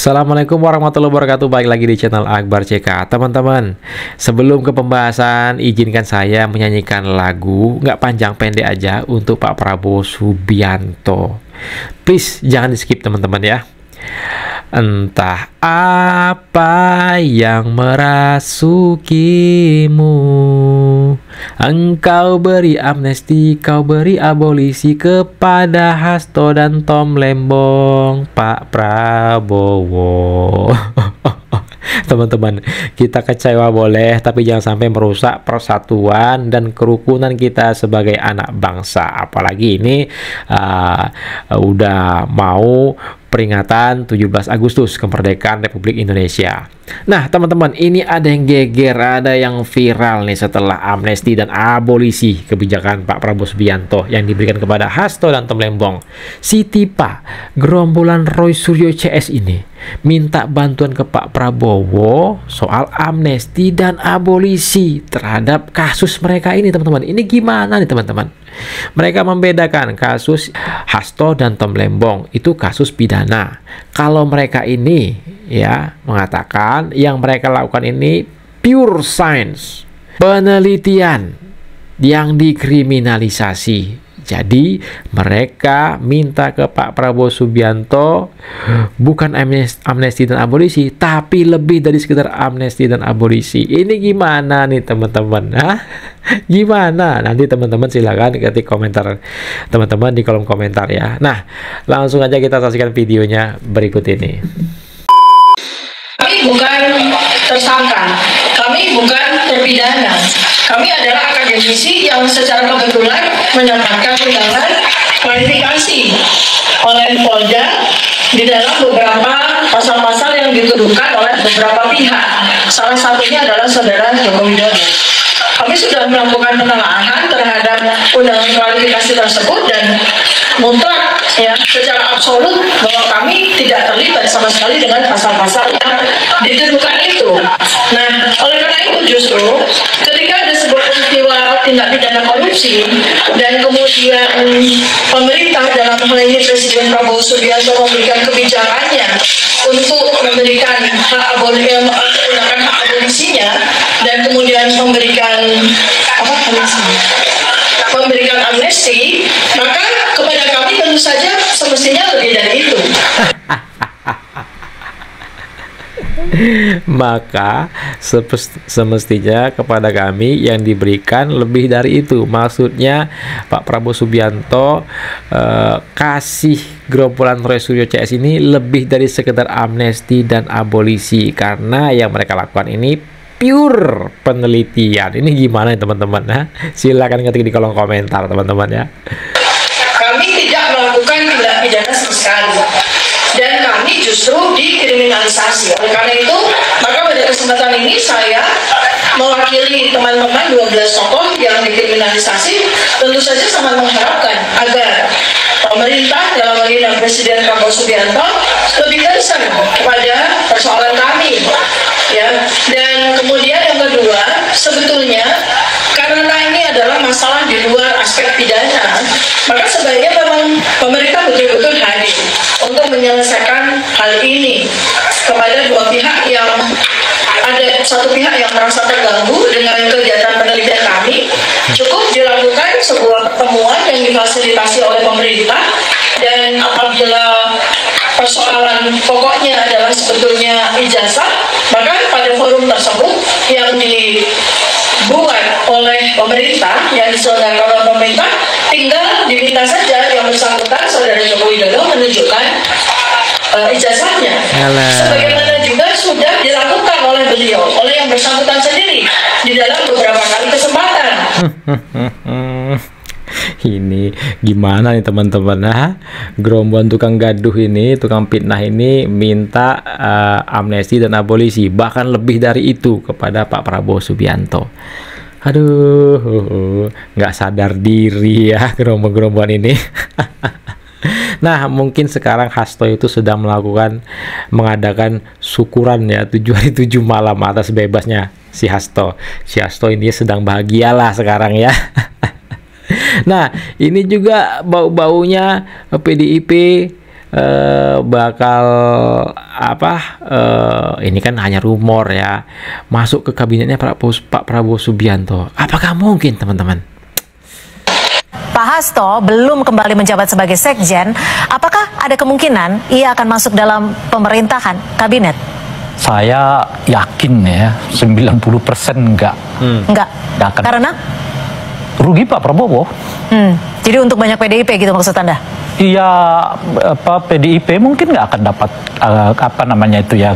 Assalamualaikum warahmatullahi wabarakatuh. Balik lagi di channel Akbar CK. Teman-teman, sebelum ke pembahasan, izinkan saya menyanyikan lagu nggak panjang pendek aja untuk Pak Prabowo Subianto. Please jangan di skip teman-teman ya. Entah apa yang merasukimu, engkau beri amnesti, kau beri abolisi kepada Hasto dan Tom Lembong, Pak Prabowo. Teman-teman, kita kecewa boleh, tapi jangan sampai merusak persatuan dan kerukunan kita sebagai anak bangsa. Apalagi ini udah mau peringatan 17 Agustus kemerdekaan Republik Indonesia. Nah, teman-teman, ini ada yang geger, ada yang viral nih setelah amnesti dan abolisi kebijakan Pak Prabowo Subianto yang diberikan kepada Hasto dan Tom Lembong. Si Tipa, gerombolan Roy Suryo CS ini minta bantuan ke Pak Prabowo soal amnesti dan abolisi terhadap kasus mereka ini, teman-teman. Ini gimana nih, teman-teman? Mereka membedakan kasus Hasto dan Tom Lembong itu kasus pidana. Kalau mereka ini ya mengatakan yang mereka lakukan ini pure science, penelitian yang dikriminalisasi. Jadi mereka minta ke Pak Prabowo Subianto bukan amnesti dan abolisi, tapi lebih dari sekedar amnesti dan abolisi. Ini gimana nih teman-teman? Gimana? Nanti teman-teman silakan ketik komentar teman-teman di kolom komentar ya. Nah, langsung aja kita saksikan videonya berikut ini. Kami bukan tersangka, kami bukan terpidana. Kami adalah akademisi yang secara kebetulan mendapatkan undangan klarifikasi oleh Polda di dalam beberapa pasal-pasal yang dituduhkan oleh beberapa pihak. Salah satunya adalah Saudara Joko Widodo. Kami sudah melakukan penelaahan terhadap undangan klarifikasi tersebut dan mutlak ya secara absolut bahwa kami tidak terlibat sama sekali dengan pasal-pasal yang dituduhkan itu. Nah, oleh karena itu justru ketika ada sebuah peristiwa tindak pidana korupsi dan kemudian pemerintah dalam hal ini Presiden Prabowo Subianto memberikan kebijakannya untuk memberikan hak abolisinya dan kemudian memberikan amnesti, maka kepada kami tentu saja semestinya lebih dari itu. Maka semestinya kepada kami yang diberikan lebih dari itu. Maksudnya Pak Prabowo Subianto kasih gerombolan Roy Suryo CS ini lebih dari sekedar amnesti dan abolisi, karena yang mereka lakukan ini pure penelitian. Ini gimana ya teman-teman? Silakan ketik di kolom komentar teman-teman ya. Kami tidak melakukan tindak pidana sama sekali dan kami justru dikriminalisasi. Oleh karena itu, maka pada kesempatan ini saya mewakili teman-teman 12 tokoh yang dikriminalisasi tentu saja sangat mengharapkan agar pemerintah dalam hal ini Presiden Prabowo Subianto lebih concern kepada persoalan kami ya. Dan kemudian yang kedua, sebetulnya karena ini adalah masalah di luar aspek pidana, maka sebaiknya memang pemerintah betul-betul hadir untuk menyelesaikan hal ini kepada dua pihak yang ada. Satu pihak yang merasa terganggu dengan kegiatan penelitian kami, cukup dilakukan sebuah pertemuan yang difasilitasi oleh pemerintah, dan apabila persoalan pokoknya adalah sebetulnya ijazah, maka pada forum tersebut yang dibuat oleh pemerintah, yang diselenggarakan oleh pemerintah, tinggal diminta saja yang bersangkutan Saudara Joko Widodo menunjukkan ijazahnya. Sebagaimana juga sudah dilakukan oleh beliau, oleh yang bersangkutan sendiri di dalam beberapa kali kesempatan. Ini gimana nih teman-teman? Gerombolan tukang gaduh ini, tukang fitnah ini minta amnesti dan abolisi, bahkan lebih dari itu kepada Pak Prabowo Subianto. Aduh, nggak sadar diri ya gerombolan ini. Nah, mungkin sekarang Hasto itu sedang mengadakan syukuran ya 7 hari 7 malam atas bebasnya si Hasto. Si Hasto ini sedang bahagialah sekarang ya. Nah, ini juga bau-baunya PDIP bakal apa? Ini kan hanya rumor ya, masuk ke kabinetnya Pak Prabowo Subianto. Apakah mungkin, teman-teman? Pak Hasto belum kembali menjabat sebagai sekjen. Apakah ada kemungkinan ia akan masuk dalam pemerintahan kabinet? Saya yakin ya 90% enggak. Enggak. Akan. Karena rugi Pak Prabowo. Jadi untuk banyak PDIP gitu maksud Anda? Iya, PDIP mungkin nggak akan dapat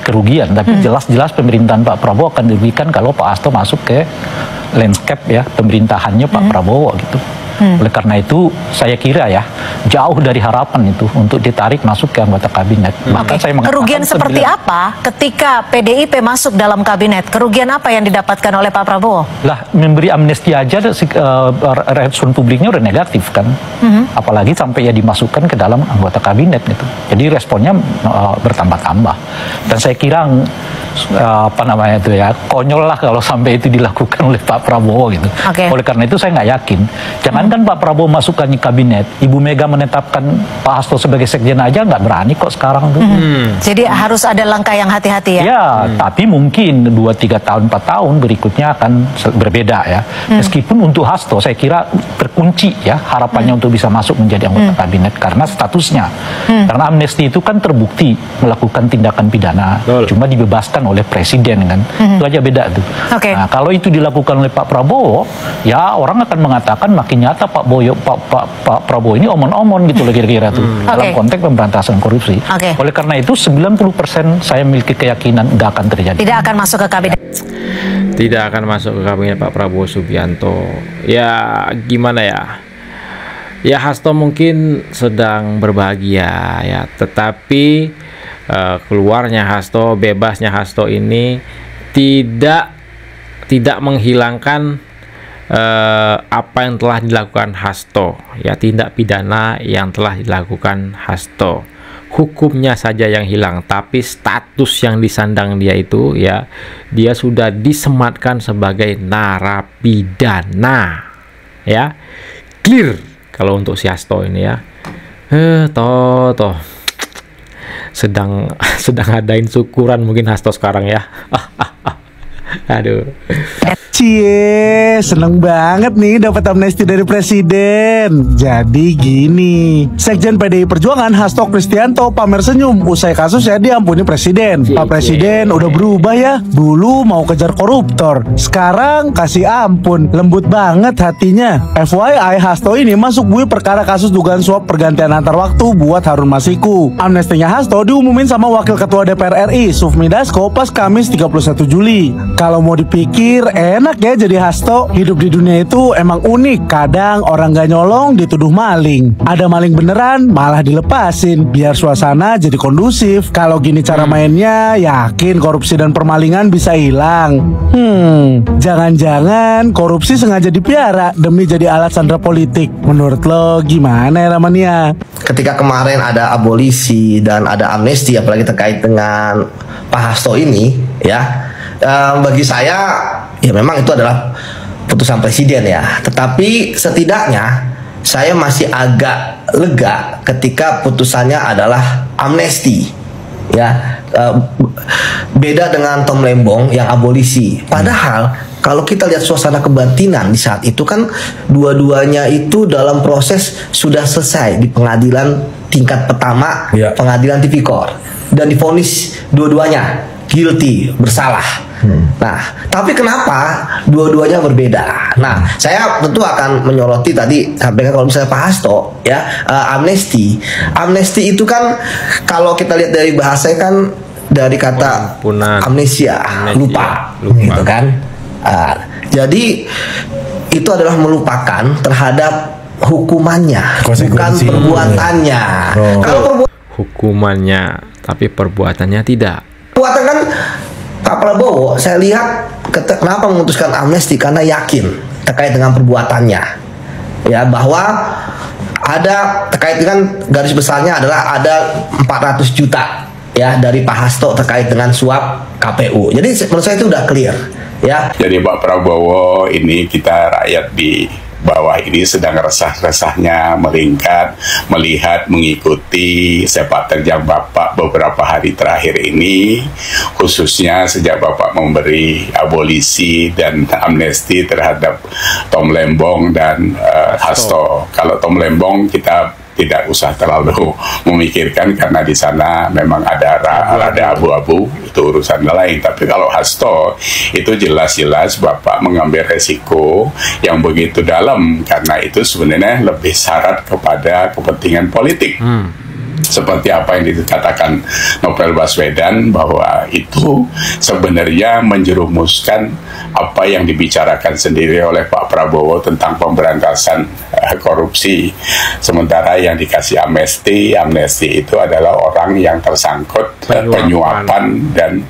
kerugian, tapi jelas-jelas pemerintahan Pak Prabowo akan dirugikan kalau Pak Hasto masuk ke landscape ya pemerintahannya Pak Prabowo gitu. Oleh karena itu saya kira ya jauh dari harapan itu untuk ditarik masuk ke anggota kabinet. Bahkan saya mengatakan kerugian seperti apa ketika PDIP masuk dalam kabinet? Kerugian apa yang didapatkan oleh Pak Prabowo? Lah memberi amnesti aja respon publiknya udah negatif kan. Apalagi sampai ya dimasukkan ke dalam anggota kabinet gitu. Jadi responnya bertambah-tambah. Dan saya kira konyol lah kalau sampai itu dilakukan oleh Pak Prabowo gitu. Oleh karena itu saya nggak yakin. Jangankan Pak Prabowo masukkan di kabinet, Ibu Mega menetapkan Pak Hasto sebagai sekjen aja nggak berani kok sekarang tuh. Jadi harus ada langkah yang hati-hati ya. Ya, tapi mungkin 2-3 tahun 4 tahun berikutnya akan berbeda ya. Meskipun untuk Hasto saya kira terkunci ya harapannya untuk bisa masuk menjadi anggota kabinet karena statusnya. Karena amnesti itu kan terbukti melakukan tindakan pidana, cuma dibebaskan oleh presiden kan. Itu aja beda tuh. Nah, kalau itu dilakukan oleh Pak Prabowo, ya orang akan mengatakan makin nyata Pak Prabowo ini omon-omon gitu loh kira-kira tuh dalam konteks pemberantasan korupsi. Oleh karena itu 90% saya memiliki keyakinan nggak akan terjadi. Tidak akan masuk ke kabinet. Tidak akan masuk ke kabinet Pak Prabowo Subianto. Ya gimana ya? Ya Hasto mungkin sedang berbahagia ya, tetapi keluarnya Hasto, bebasnya Hasto ini tidak menghilangkan apa yang telah dilakukan Hasto ya, tindak pidana yang telah dilakukan Hasto. Hukumnya saja yang hilang, tapi status yang disandang dia itu ya, dia sudah disematkan sebagai narapidana ya, clear kalau untuk si Hasto ini ya. Toh sedang adain syukuran mungkin Hasto sekarang ya. Aduh. Cie, seneng banget nih dapat amnesti dari presiden. Jadi gini, Sekjen PDI Perjuangan Hasto Kristianto pamer senyum usai kasusnya diampuni presiden. Pak Presiden udah berubah ya. Dulu mau kejar koruptor, sekarang kasih ampun. Lembut banget hatinya. FYI, Hasto ini masuk bui perkara kasus dugaan suap pergantian antar waktu buat Harun Masiku. Amnestinya Hasto diumumin sama Wakil Ketua DPR RI Sufmi Dasko pas Kamis 31 Juli. Kalau mau dipikir enak ya jadi Hasto. Hidup di dunia itu emang unik. Kadang orang gak nyolong dituduh maling, ada maling beneran malah dilepasin biar suasana jadi kondusif. Kalau gini cara mainnya, yakin korupsi dan permalingan bisa hilang. Jangan-jangan korupsi sengaja dipiara demi jadi alat sandera politik. Menurut lo gimana ya Ramania? Ketika kemarin ada abolisi dan ada amnesti apalagi terkait dengan Pak Hasto ini ya, bagi saya ya memang itu adalah putusan presiden ya, tetapi setidaknya saya masih agak lega ketika putusannya adalah amnesti ya, beda dengan Tom Lembong yang abolisi. Padahal kalau kita lihat suasana kebatinan di saat itu kan dua-duanya itu dalam proses sudah selesai di pengadilan tingkat pertama, pengadilan tipikor, dan divonis dua-duanya guilty, bersalah. Nah, tapi kenapa dua-duanya berbeda? Nah, saya tentu akan menyoroti tadi sampaikan kalau misalnya Pak Hasto ya, amnesti itu kan kalau kita lihat dari bahasanya kan dari kata amnesia, lupa gitu kan. Jadi itu adalah melupakan terhadap hukumannya, bukan perbuatannya. Kalau hukumannya tapi perbuatannya tidak. Perbuatan kan Pak Prabowo, saya lihat kenapa memutuskan amnesti karena yakin terkait dengan perbuatannya, ya, bahwa ada terkait dengan garis besarnya adalah ada 400 juta ya dari Pak Hasto terkait dengan suap KPU. Jadi menurut saya itu udah clear ya. Jadi Pak Prabowo ini kita rakyat di bawah ini sedang resah-resahnya melingkar, melihat, mengikuti sepak terjang Bapak beberapa hari terakhir ini, khususnya sejak Bapak memberi abolisi dan amnesti terhadap Tom Lembong dan Hasto. Kalau Tom Lembong kita tidak usah terlalu memikirkan karena di sana memang ada abu-abu, itu urusan lain. Tapi kalau Hasto itu jelas-jelas Bapak mengambil resiko yang begitu dalam karena itu sebenarnya lebih syarat kepada kepentingan politik. Seperti apa yang dikatakan Novel Baswedan, bahwa itu sebenarnya menjerumuskan apa yang dibicarakan sendiri oleh Pak Prabowo tentang pemberantasan korupsi. Sementara yang dikasih amnesti itu adalah orang yang tersangkut penyuapan dan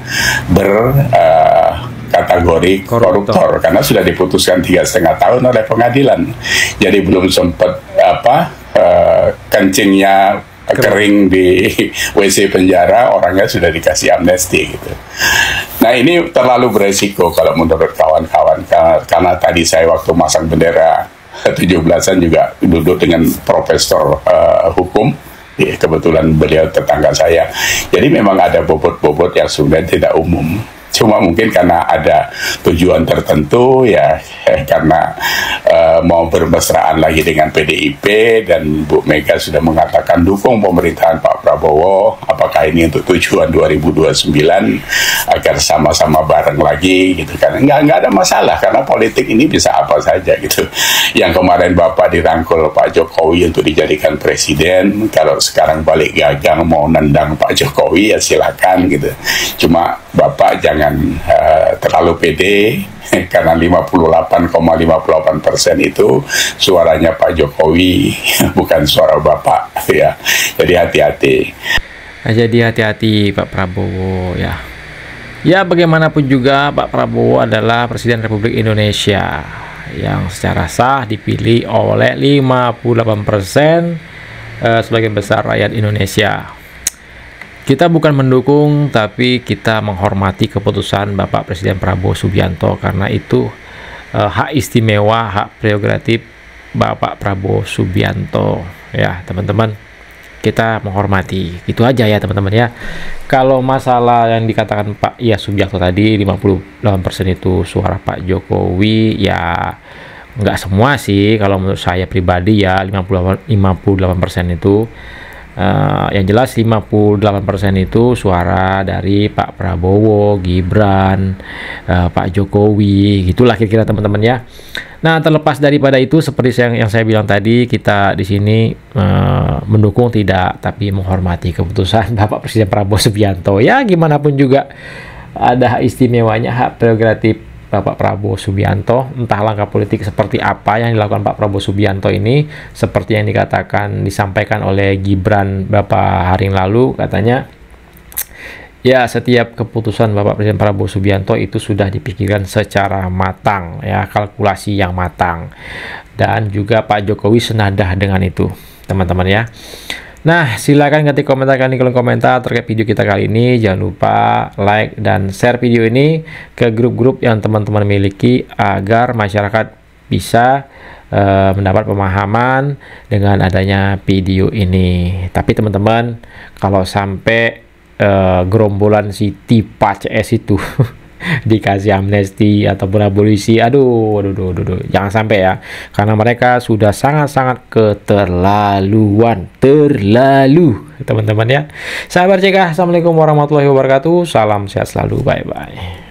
kategori koruptor karena sudah diputuskan 3,5 tahun oleh pengadilan. Jadi belum sempat kencingnya kering di WC penjara, orangnya sudah dikasih amnesti gitu. Nah ini terlalu beresiko kalau menurut kawan-kawan, karena tadi saya waktu masang bendera 17-an juga duduk dengan profesor hukum, kebetulan beliau tetangga saya. Jadi memang ada bobot-bobot yang sebenarnya tidak umum. Cuma mungkin karena ada tujuan tertentu ya, karena mau bermesraan lagi dengan PDIP dan Bu Mega sudah mengatakan dukung pemerintahan Pak Prabowo. Apakah ini untuk tujuan 2029 agar sama-sama bareng lagi gitu kan? Nggak ada masalah karena politik ini bisa apa saja gitu. Yang kemarin Bapak dirangkul Pak Jokowi untuk dijadikan presiden, kalau sekarang balik gagang mau nendang Pak Jokowi ya silakan gitu. Cuma Bapak jangan terlalu pede karena 58,58% itu suaranya Pak Jokowi, bukan suara Bapak ya. Jadi hati-hati. Jadi hati-hati Pak Prabowo ya. Ya bagaimanapun juga Pak Prabowo adalah Presiden Republik Indonesia yang secara sah dipilih oleh 58% sebagian besar rakyat Indonesia. Kita bukan mendukung, tapi kita menghormati keputusan Bapak Presiden Prabowo Subianto karena itu hak istimewa, hak prerogatif Bapak Prabowo Subianto ya teman-teman. Kita menghormati, gitu aja ya teman-teman ya. Kalau masalah yang dikatakan Pak Subianto tadi 58% itu suara Pak Jokowi, ya nggak semua sih. Kalau menurut saya pribadi ya 58% itu yang jelas 58% itu suara dari Pak Prabowo, Gibran, Pak Jokowi, gitulah kira-kira teman-teman ya. Nah, terlepas daripada itu seperti yang saya bilang tadi, kita di sini mendukung tidak, tapi menghormati keputusan Bapak Presiden Prabowo Subianto. Ya, gimana pun juga ada hak istimewanya, hak prerogatif Bapak Prabowo Subianto. Entah langkah politik seperti apa yang dilakukan Pak Prabowo Subianto ini, seperti yang disampaikan oleh Gibran beberapa hari yang lalu, katanya ya setiap keputusan Bapak Presiden Prabowo Subianto itu sudah dipikirkan secara matang ya, kalkulasi yang matang, dan juga Pak Jokowi senadah dengan itu teman-teman ya. Nah, silakan ketik komentar kalian di kolom komentar terkait video kita kali ini. Jangan lupa like dan share video ini ke grup-grup yang teman-teman miliki agar masyarakat bisa mendapat pemahaman dengan adanya video ini. Tapi teman-teman, kalau sampai gerombolan si Tipa CS itu dikasih amnesti ataupun abolisi, aduh, jangan sampai ya, karena mereka sudah sangat-sangat terlalu teman-teman ya. Sahabat CK, assalamualaikum warahmatullahi wabarakatuh, salam sehat selalu, bye bye.